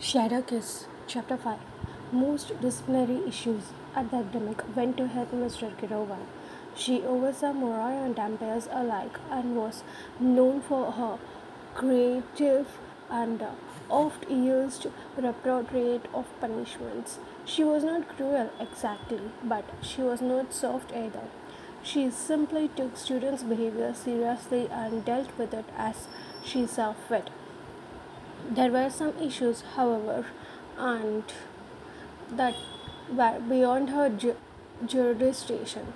Shadowkiss, Chapter 5. Most disciplinary issues at the academic went to head Mr. Kirovan. She oversaw Moriah and Dampers alike and was known for her creative and oft used repertoire of punishments. She was not cruel exactly, but she was not soft either. She simply took students' behavior seriously and dealt with it as she saw fit. There were some issues, however, and that were beyond her jurisdiction.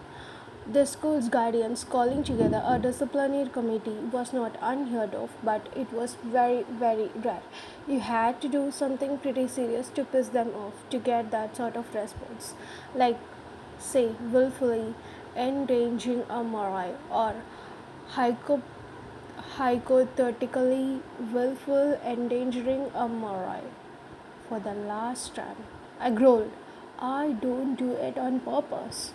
The school's guardians calling together a disciplinary committee was not unheard of, but it was very, very rare. You had to do something pretty serious to piss them off to get that sort of response, like, say, willfully endangering a morai or hyco hypothetically willful endangering a morai. For the last time, I growled, I don't do it on purpose.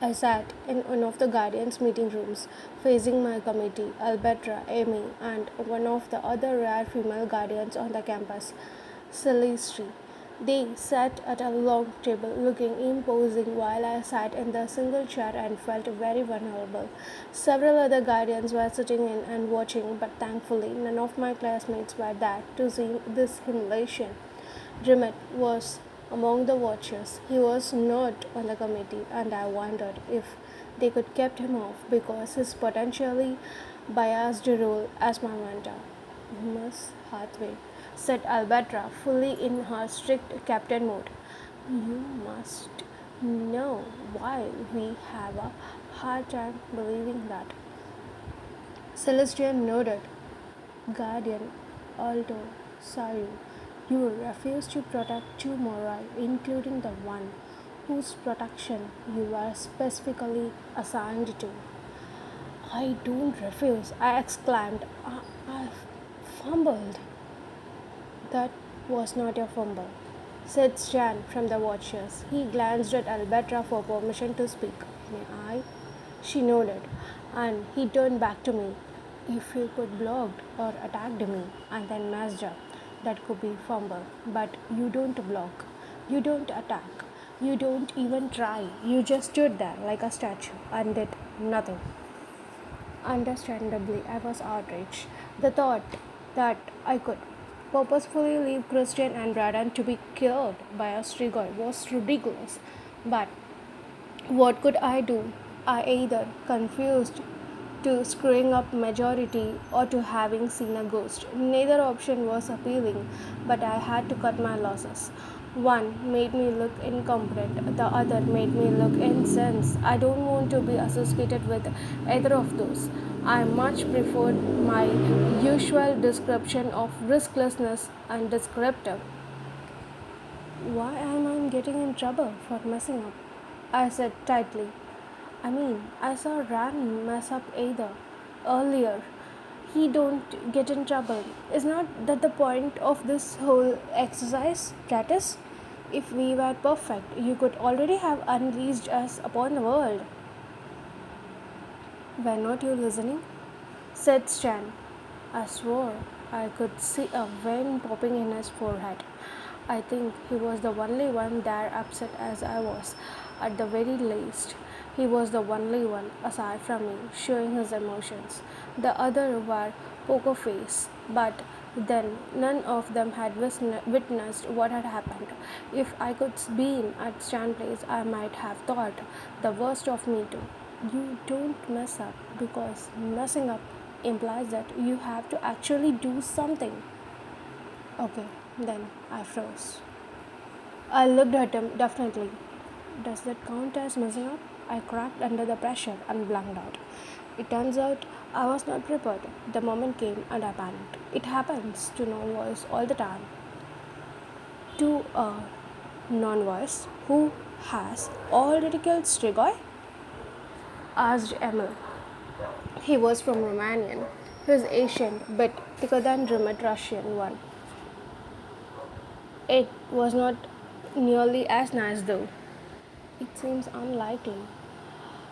I sat in one of the guardians' meeting rooms, facing my committee, Alberta, Amy, and one of the other rare female guardians on the campus, Celestri. They sat at a long table, looking imposing, while I sat in the single chair and felt very vulnerable. Several other guardians were sitting in and watching, but thankfully none of my classmates were there to see this humiliation. Rimet was among the watchers. He was not on the committee, and I wondered if they could kept him off because his potentially biased role as my mentor. Miss Hathaway, said Alberta, fully in her strict captain mode. You must know why we have a hard time believing that. Celestian nodded. Guardian, although sorry, you refuse to protect two morai, including the one whose protection you were specifically assigned to. I don't refuse, I exclaimed. I fumbled. That was not your fumble, said Stan from the watchers. He glanced at Alberta for permission to speak. May I? She nodded, and he turned back to me. If you could blocked or attacked me and then messed up, that could be fumble. But you don't block. You don't attack. You don't even try. You just stood there like a statue and did nothing. Understandably, I was outraged. The thought that I could purposefully leave Christian and Braden to be killed by a Strigoi was ridiculous. But what could I do? I either confused to screwing up majority or to having seen a ghost. Neither option was appealing, but I had to cut my losses. One made me look incompetent, the other made me look incensed. I don't want to be associated with either of those. I much preferred my usual description of risklessness and descriptive. Why am I getting in trouble for messing up? I said tightly. I mean, I saw Ran mess up either earlier. He don't get in trouble. Is not that the point of this whole exercise, practice? If we were perfect, you could already have unleashed us upon the world. Were not you listening? Said Stan. I swore I could see a vein popping in his forehead. I think he was the only one there upset as I was. At the very least, he was the only one, aside from me, showing his emotions. The other were poker face, but then none of them had witnessed what had happened. If I could been at Stan's place, I might have thought the worst of me too. You don't mess up because messing up implies that you have to actually do something. Okay, then I froze. I looked at him definitely. Does that count as messing up? I cracked under the pressure and blanked out. It turns out I was not prepared. The moment came and I panicked. It happens to non voice all the time. To a non voice who has already killed Strigoi? Asked Emil. He was from Romanian. He was Asian, but thicker than Rimet Russian one. It was not nearly as nice though. It seems unlikely.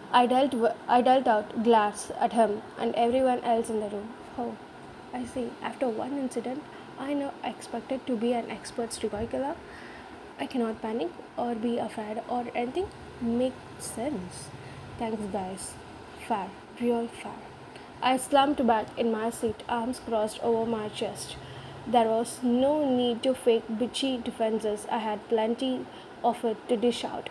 I dealt out glass at him and everyone else in the room. Oh, I see. After one incident, I now expected to be an expert serial killer. I cannot panic or be afraid or anything. Makes sense. Thanks, guys. Fair, real fair. I slumped back in my seat, arms crossed over my chest. There was no need to fake bitchy defenses. I had plenty of it to dish out.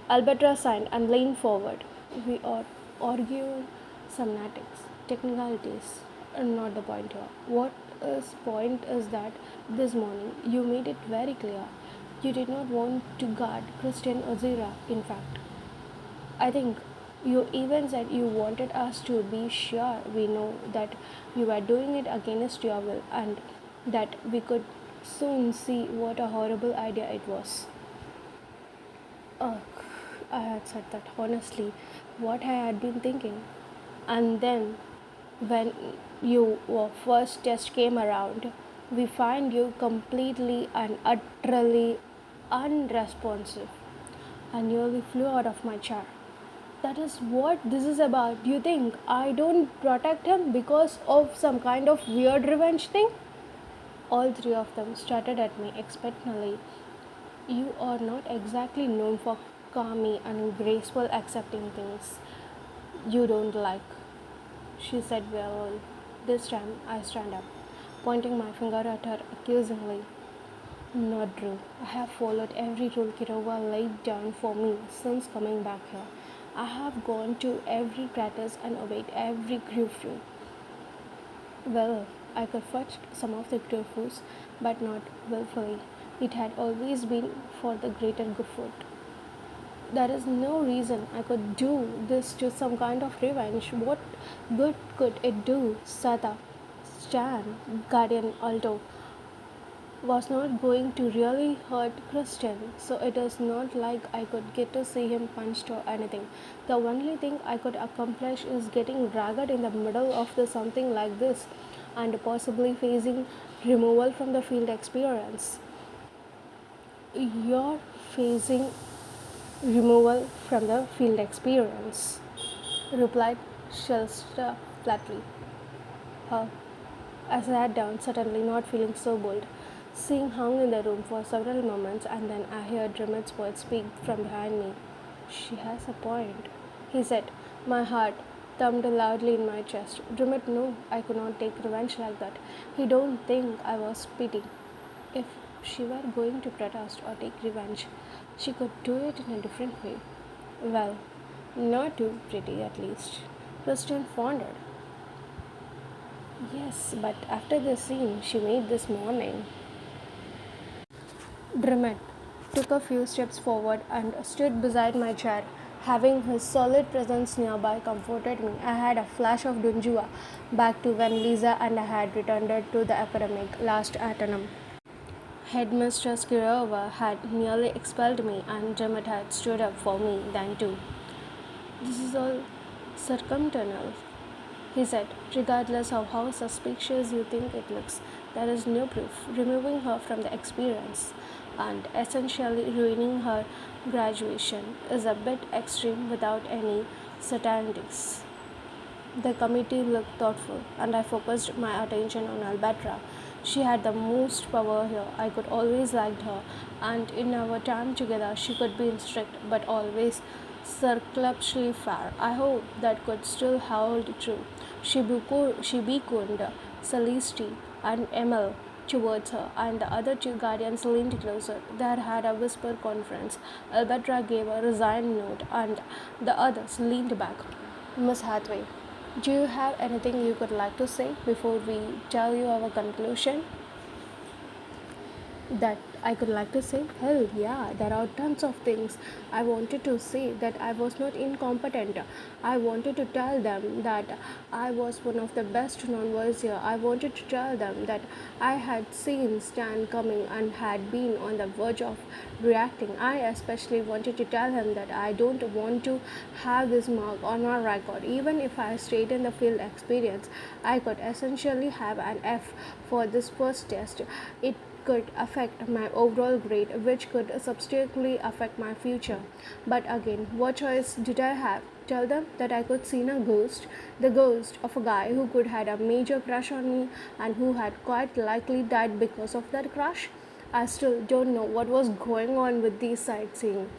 Alberta signed and leaned forward. We are arguing semantics, technicalities, not the point here. What is point is that this morning you made it very clear you did not want to guard Christian Ozira. In fact, I think you even said you wanted us to be sure we know that you were doing it against your will and that we could soon see what a horrible idea it was. Ugh, I had said that honestly, what I had been thinking. And then, when your first test came around, we find you completely and utterly unresponsive. I nearly flew out of my chair. That is what this is about. Do you think I don't protect him because of some kind of weird revenge thing? All three of them started at me expectantly. You are not exactly known for calmly and graceful accepting things you don't like, she said wearily. This time I stand up, pointing my finger at her accusingly. Not true. I have followed every rule Kirova laid down for me since coming back here. I have gone to every practice and obeyed every curfew. Well, I could fudge some of the curfews, but not willfully. It had always been for the greater good. There is no reason I could do this to some kind of revenge. What good could it do? Sata, Stan, Guardian Alto was not going to really hurt Christian, so it is not like I could get to see him punched or anything. The only thing I could accomplish is getting ragged in the middle of the something like this and possibly facing removal from the field experience. You're facing removal from the field experience, replied Shelster flatly. Huh. I sat down, suddenly not feeling so bold. Seeing hung in the room for several moments, and then I heard Drummond's voice speak from behind me. She has a point, he said. My heart thumped loudly in my chest. Drummond knew I could not take revenge like that. He don't think I was pity. If she were going to protest or take revenge, she could do it in a different way. Well, not too pretty at least. Christian pondered. Yes, but after the scene she made this morning. Drummond took a few steps forward and stood beside my chair. Having his solid presence nearby comforted me. I had a flash of Dunjua back to when Lisa and I had returned to the academic last autumn. Headmistress Kirova had nearly expelled me, and Drummond had stood up for me then too. This is all circumstantial, he said, regardless of how suspicious you think it looks. There is no proof. Removing her from the experience and essentially ruining her graduation is a bit extreme without any certainties. The committee looked thoughtful, and I focused my attention on Alberta. She had the most power here. I could always liked her, and in our time together, she could be strict but always circumspectly fair. I hope that could still hold true. She beckoned Celeste and Emil towards her, and the other two guardians leaned closer. They had a whisper conference. Alberta gave a resigned note, and the others leaned back. Miss Hathaway, do you have anything you could like to say before we tell you our conclusion? That I could like to say? Hell yeah, there are tons of things. I wanted to say that I was not incompetent. I wanted to tell them that I was one of the best non-voice here. I wanted to tell them that I had seen Stan coming and had been on the verge of reacting. I especially wanted to tell him that I don't want to have this mark on my record. Even if I stayed in the field experience, I could essentially have an F for this first test. It could affect my overall grade, which could substantially affect my future. But again, what choice did I have? Tell them that I could see a ghost, the ghost of a guy who could had a major crush on me and who had quite likely died because of that crush. I still don't know what was going on with these sightseeing.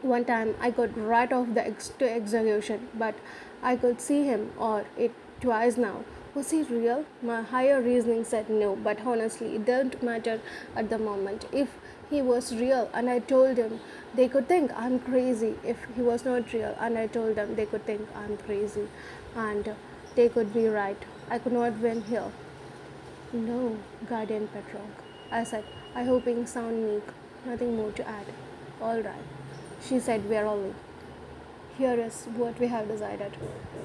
One time I got right off the to execution, but I could see him or it twice now. Was he real? My higher reasoning said no, but honestly, it didn't matter at the moment. If he was real and I told him, they could think I'm crazy. If he was not real and I told them, they could think I'm crazy. And they could be right. I could not win here. No, Guardian Petrog. I said, I hoping sound meek. Nothing more to add. All right, she said wearily. Here is what we have decided.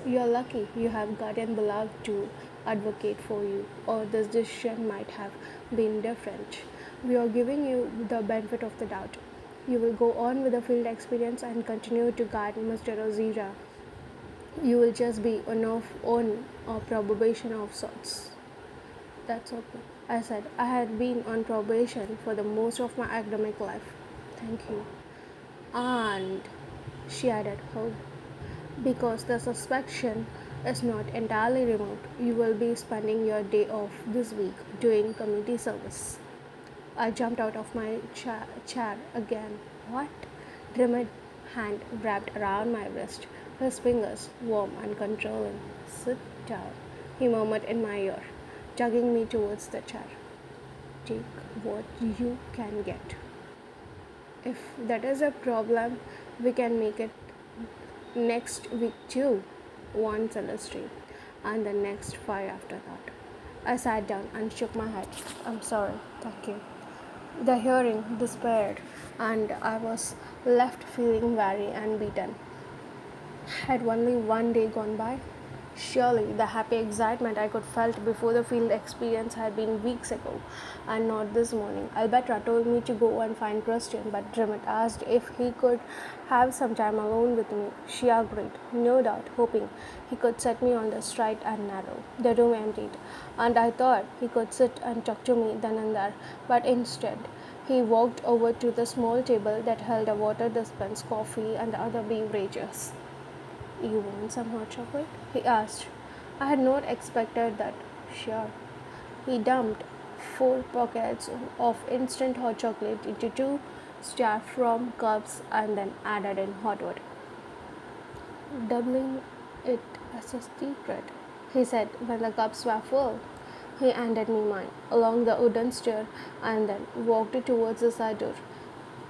You are lucky you have Guardian Beloved to advocate for you, or this decision might have been different. We are giving you the benefit of the doubt. You will go on with the field experience and continue to guide Mr. Ozira. You will just be on a probation of sorts. That's okay. I said I had been on probation for the most of my academic life. Thank you. And she added, oh, because the suspicion is not entirely removed, you will be spending your day off this week doing community service. I jumped out of my chair again. What? Dermot hand wrapped around my wrist, his fingers warm and controlling. Sit down, he murmured in my ear, tugging me towards the chair. Take what you can get. If that is a problem, we can make it next week too, one Celestine, and the next five after that. I sat down and shook my head. I'm sorry, thank you. The hearing despaired, and I was left feeling weary and beaten. Had only one day gone by? Surely the happy excitement I could felt before the field experience had been weeks ago, and not this morning. Alberta told me to go and find Christian, but Dermot asked if he could have some time alone with me. She agreed, no doubt, hoping he could set me on the straight and narrow. The room emptied, and I thought he could sit and talk to me then and there, but instead he walked over to the small table that held a water dispense, coffee, and other beverages. You want some hot chocolate? He asked. I had not expected that. Sure. He dumped 4 pockets of instant hot chocolate into 2 styrofoam cups and then added in hot water, doubling it as a secret. He said when the cups were full. He handed me mine along the wooden stair and then walked towards the side door.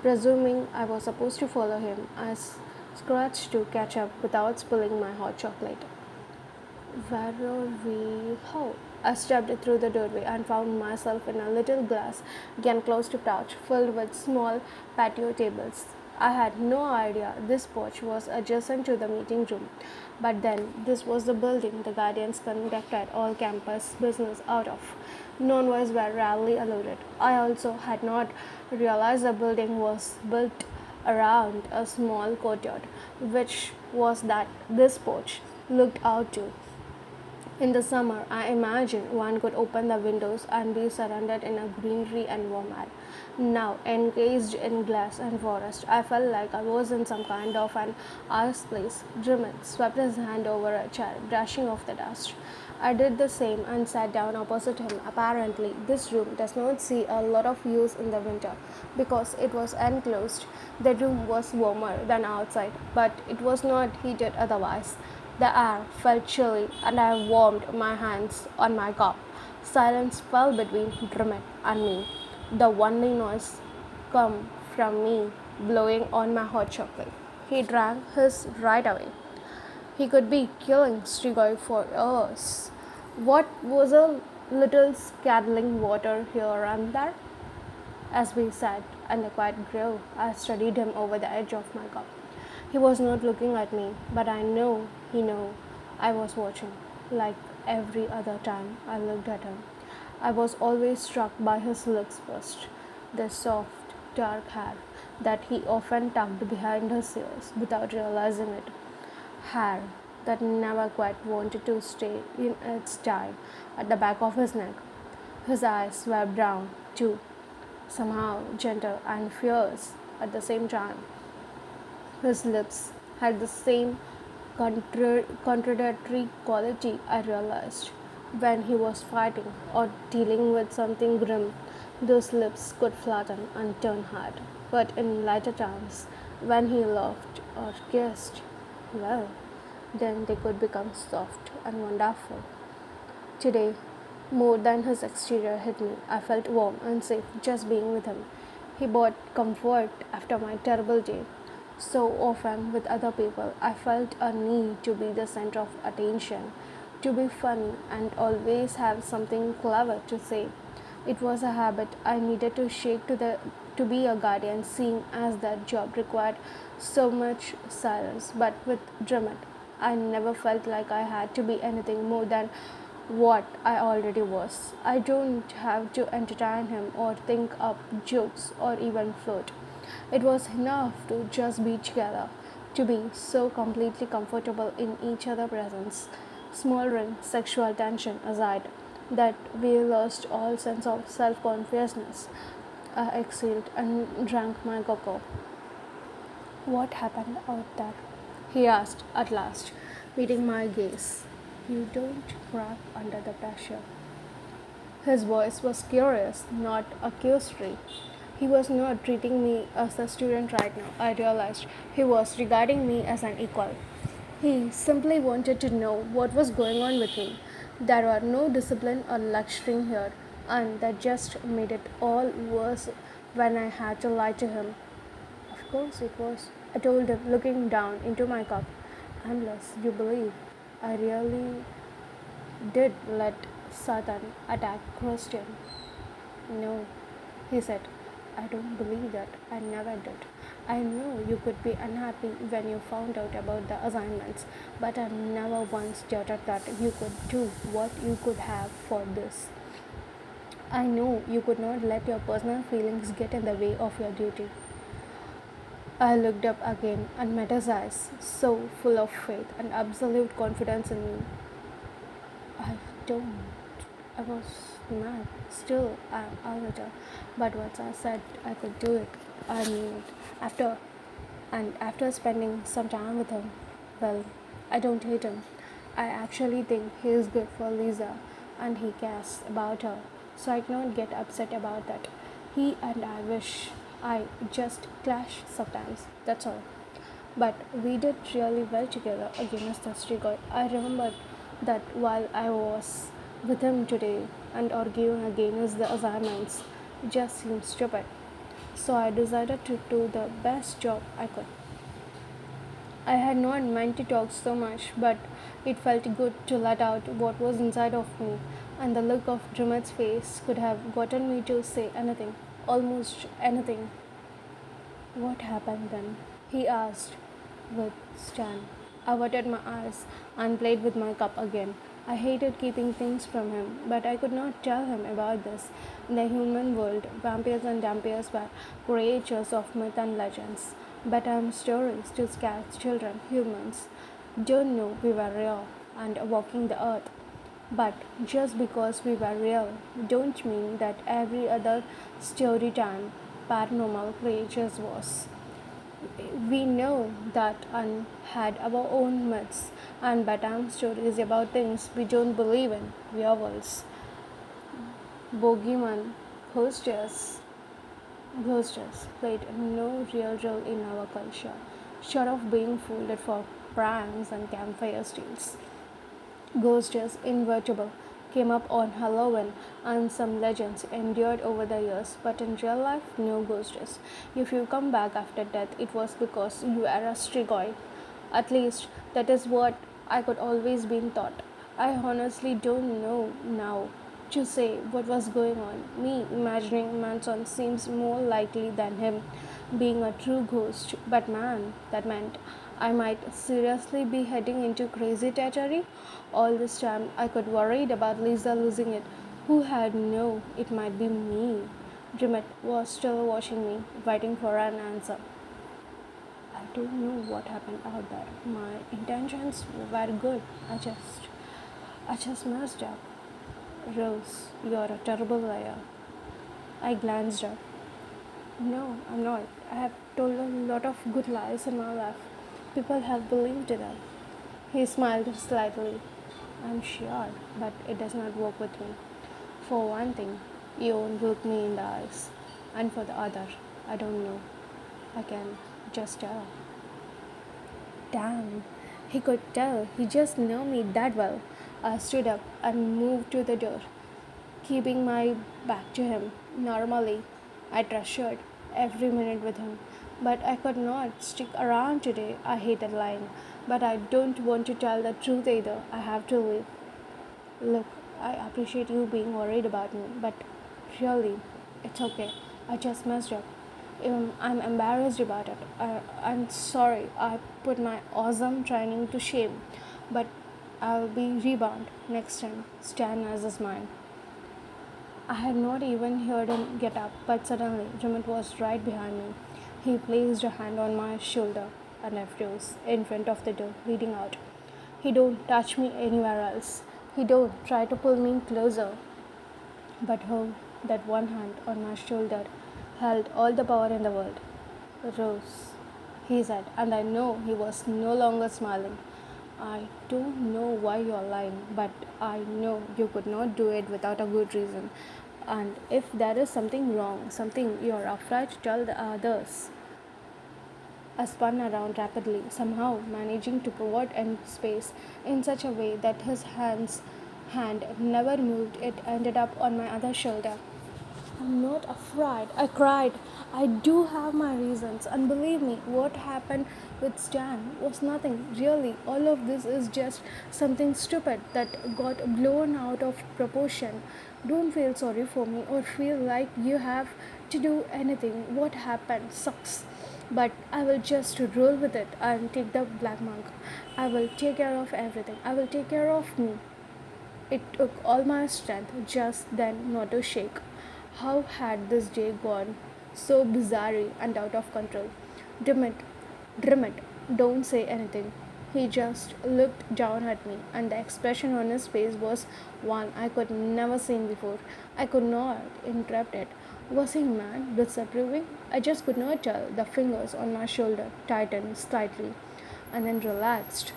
Presuming I was supposed to follow him, I scratched to catch up without spilling my hot chocolate. Where are we? How? I stepped through the doorway and found myself in a little glass enclosed pouch filled with small patio tables. I had no idea this porch was adjacent to the meeting room. But then, this was the building the Guardians conducted all campus business out of. Non-voice were rarely allowed. I also had not realized the building was built around a small courtyard, which was that this porch looked out to. In the summer, I imagined one could open the windows and be surrounded in a greenery and warm air. Now, encased in glass and forest, I felt like I was in some kind of an ice place. Drummond swept his hand over a chair, brushing off the dust. I did the same and sat down opposite him. Apparently, this room does not see a lot of use in the winter because it was enclosed. The room was warmer than outside, but it was not heated otherwise. The air felt chilly, and I warmed my hands on my cup. Silence fell between Drummond and me. The only noise come from me blowing on my hot chocolate. He drank his right away. He could be killing Strigoi for years. What was a little scattling water here and there? As we sat in the quiet grove, I studied him over the edge of my cup. He was not looking at me, but I know he knew I was watching. Like every other time I looked at him, I was always struck by his looks first. The soft, dark hair that he often tucked behind his ears without realizing it. Hair that never quite wanted to stay in its time at the back of his neck. His eyes were brown, too, somehow gentle and fierce at the same time. His lips had the same contradictory quality, I realized. When he was fighting or dealing with something grim, those lips could flatten and turn hard. But in lighter times, when he laughed or kissed, well, then they could become soft and wonderful. Today, more than his exterior hit me, I felt warm and safe just being with him. He brought comfort after my terrible day. So often with other people, I felt a need to be the center of attention, to be funny and always have something clever to say. It was a habit I needed to shake to be a guardian, seeing as that job required so much silence. But with Drummond, I never felt like I had to be anything more than what I already was. I don't have to entertain him or think up jokes or even flirt. It was enough to just be together, to be so completely comfortable in each other's presence, smoldering sexual tension aside, that we lost all sense of self consciousness. I exhaled and drank my cocoa. What happened out there? He asked at last, meeting my gaze. You don't crack under the pressure. His voice was curious, not accusatory. He was not treating me as a student right now. I realized he was regarding me as an equal. He simply wanted to know what was going on with me. There were no discipline or lecturing here, and that just made it all worse when I had to lie to him. Of course it was, I told him, looking down into my cup. Unless you believe, I really did let Satan attack Christian. No, he said, I don't believe that. I never did. I know you could be unhappy when you found out about the assignments, but I never once doubted that you could do what you could have for this. I know you could not let your personal feelings get in the way of your duty. I looked up again and met his eyes, so full of faith and absolute confidence in me. I don't. I was mad. Still, I'm a little. But once I said I could do it, I mean it. After spending some time with him, well, I don't hate him. I actually think he is good for Lisa, and he cares about her. So I cannot get upset about that. He and I wish I just clash sometimes. That's all. But we did really well together against the streaker. I remembered that while I was with him today and arguing against the assignments, it just seemed stupid. So I decided to do the best job I could. I had not meant to talk so much, but it felt good to let out what was inside of me, and the look of Drummond's face could have gotten me to say anything, almost anything. What happened then? He asked with Stan. I averted my eyes and played with my cup again. I hated keeping things from him, but I could not tell him about this. In the human world, vampires and vampires were creatures of myth and legends. Bedtime stories to scare children, humans, don't know we were real and walking the earth. But just because we were real, don't mean that every other story time paranormal creatures was. We know that and had our own myths and bedtime stories about things we don't believe in, werewolves, bogeyman, ghosters. Ghosters played no real role in our culture, short of being folded for pranks and campfire steals. Ghosters invertible came up on Halloween, and some legends endured over the years, but in real life, no ghosters. If you come back after death, it was because you are a strigoi. At least, that is what I could always been thought. I honestly don't know now to say what was going on. Me imagining Manson seems more likely than him being a true ghost, but man, that meant I might seriously be heading into crazy territory. All this time, I could worried about Lisa losing it. Who had known it might be me? Jimmet was still watching me, waiting for an answer. I don't know what happened out there. My intentions were good. I just messed up. Rose, you're a terrible liar. I glanced up. No, I'm not. I have told a lot of good lies in my life. People have believed them. He smiled slightly. I'm sure, but it does not work with me. For one thing, you won't look me in the eyes, and for the other, I don't know. I can just tell. Damn, he could tell. He just knew me that well. I stood up and moved to the door, keeping my back to him. Normally, I treasured every minute with him, but I could not stick around today. I hated lying, but I don't want to tell the truth either. I have to leave. Look, I appreciate you being worried about me, but really, it's okay. I just messed up. I'm embarrassed about it. I'm sorry I put my awesome training to shame, but I'll be rebound next time. Stan as is mine. I had not even heard him get up, but suddenly Jimit was right behind me. He placed a hand on my shoulder and I froze in front of the door leading out. He don't touch me anywhere else. He don't try to pull me closer. But oh, that one hand on my shoulder held all the power in the world. Rose, he said, and I know he was no longer smiling. I don't know why you're lying, but I know you could not do it without a good reason. And if there is something wrong, something you're afraid to tell the others, I spun around rapidly, somehow managing to pivot in space in such a way that his hand never moved. It ended up on my other shoulder. I'm not afraid. I cried. I do have my reasons. And believe me, what happened with Stan was nothing. Really, all of this is just something stupid that got blown out of proportion. Don't feel sorry for me or feel like you have to do anything. What happened sucks. But I will just roll with it and take the black monk. I will take care of everything. I will take care of me. It took all my strength just then not to shake. How had this day gone? So bizarre and out of control. Dimit, Dimit, don't say anything. He just looked down at me, and the expression on his face was one I could never seen before. I could not interrupt it. Was he mad, disapproving? I just could not tell. The fingers on my shoulder tightened slightly and then relaxed.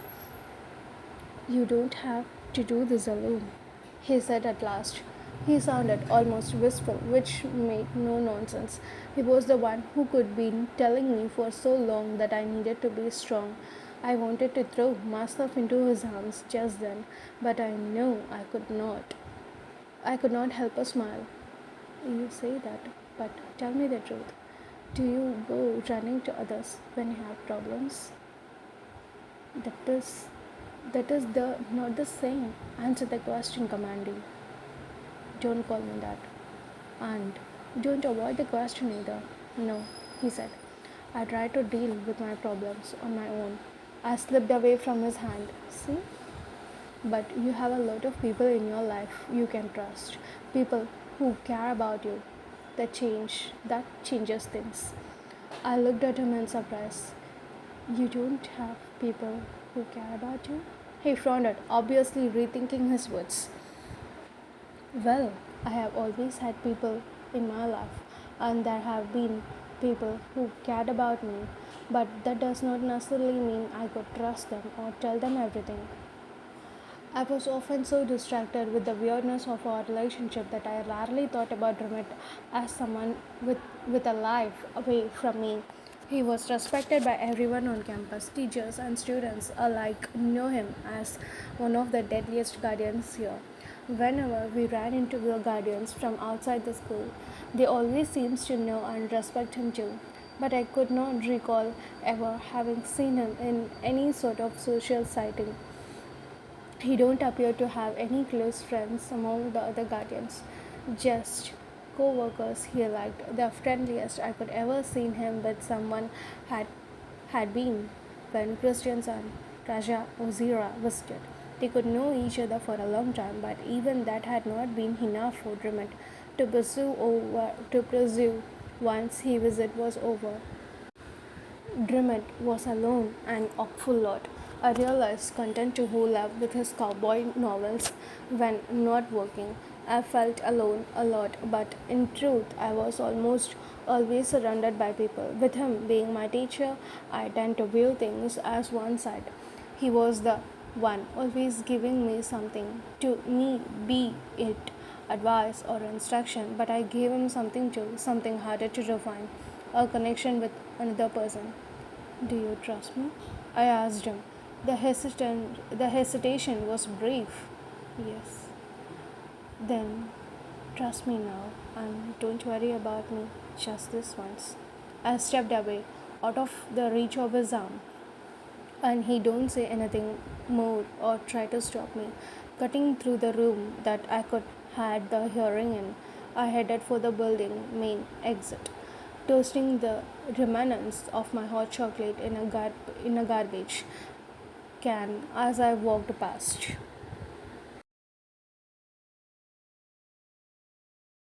You don't have to do this alone, he said at last. He sounded almost wistful, which made no nonsense. He was the one who could be telling me for so long that I needed to be strong. I wanted to throw myself into his arms just then, but I knew I could not. I could not help a smile. You say that, but tell me the truth. Do you go running to others when you have problems? That is that is the not the same. Answer the question, commanding. Don't call me that. And don't avoid the question either. No, he said. I tried to deal with my problems on my own. I slipped away from his hand. See? But you have a lot of people in your life you can trust. People who care about you. That changes things. I looked at him in surprise. You don't have people who care about you? He frowned, obviously rethinking his words. Well, I have always had people in my life, and there have been people who cared about me, but that does not necessarily mean I could trust them or tell them everything. I was often so distracted with the weirdness of our relationship that I rarely thought about Ramit as someone with a life away from me. He was respected by everyone on campus. Teachers and students alike know him as one of the deadliest guardians here. Whenever we ran into the guardians from outside the school, they always seemed to know and respect him too. But I could not recall ever having seen him in any sort of social setting. He don't appear to have any close friends among the other guardians, just co-workers he liked. The friendliest I could ever seen him with someone had had been when Christians and Raja Ozira visited. They could know each other for a long time, but even that had not been enough for Drummond to pursue once his visit was over. Drummond was alone an awful lot. I realized content to who loved with his cowboy novels when not working. I felt alone a lot, but in truth, I was almost always surrounded by people. With him being my teacher, I tend to view things as one side. He was the one, always giving me something to me, be it advice or instruction, but I gave him something too, something harder to define, a connection with another person. Do you trust me? I asked him. The hesitation was brief. Yes. Then trust me now and don't worry about me just this once. I stepped away, out of the reach of his arm, and he don't say anything more or try to stop me. Cutting through the room that I could had the hearing in, I headed for the building main exit, toasting the remnants of my hot chocolate in a garbage can as I walked past.